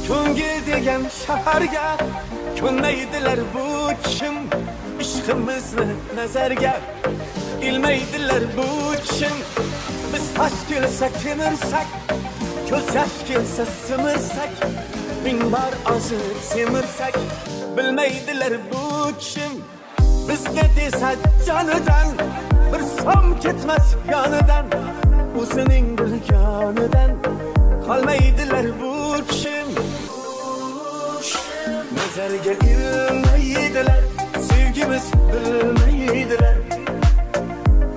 Ko'ngil degan shaharga ko'nmaydilar bu kim ishqimizni nazarga ilmaydilar bu kim biz taş kelsa kemirsak ko'z yosh kelsa simirsak ming bor ozib semirsak bilmaydilar bu kim bizga desa jonidan bir so'm ketmas yonidan o'zining bilganidan qolmaydilar bu kim nazarga ilmaydilar sevgimiz bilmaydilar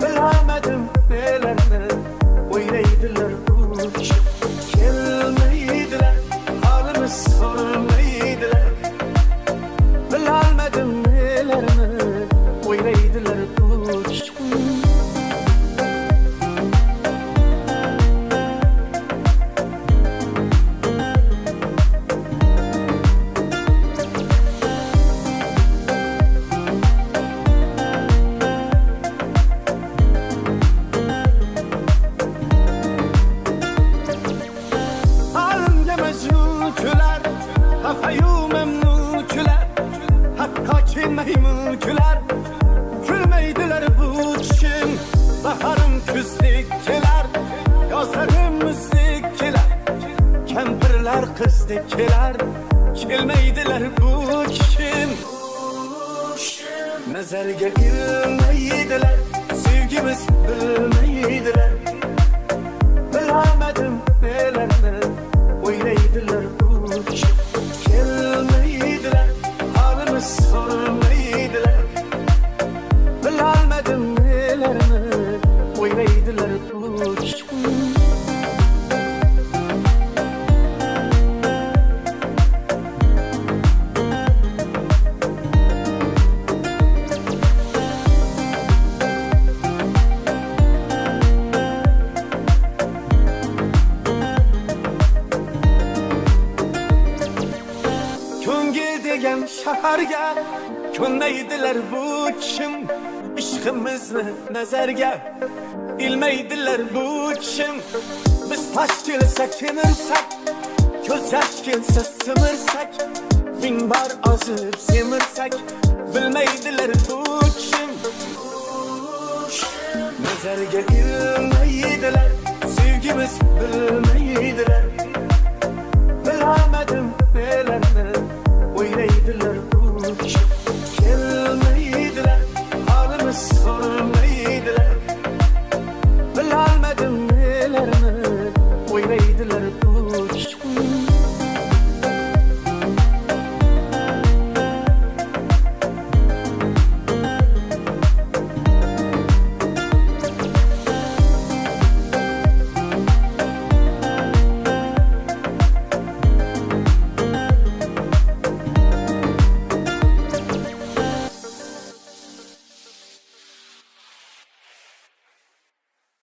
bilamadim nelarni o'ylaydilar bu kim kelmaydilar halimiz sormaydilar bilamadim nelarni o'ylaydilar bu kim Küler, kafayı memnun küler, hakka kinmeymin küler, külmeydiler bu kim, baharım küzdikkiler, yazlarım müzdikkiler, kempirler kızdikkiler, kelmeydiler bu kim, nazarga ilmeydiler, sevgimiz bilmeydiler, bilamadım nelerni o'ylaydilar bu kim kelmaydilar halimiz sormaydilar bilolmadim nelarni o'ylaydilar bu kim Ko'ngil degan shaharga ko'nmaydilar bu kim ishqimizni nazarga ilmaydilar bu kim biz tash kelsa kemirsak ko'z yosh kelsa simirsak ming bor ozib semirsak bilmaydilar bu kim nazarga ilmaydilar sevgimiz bilmaydilar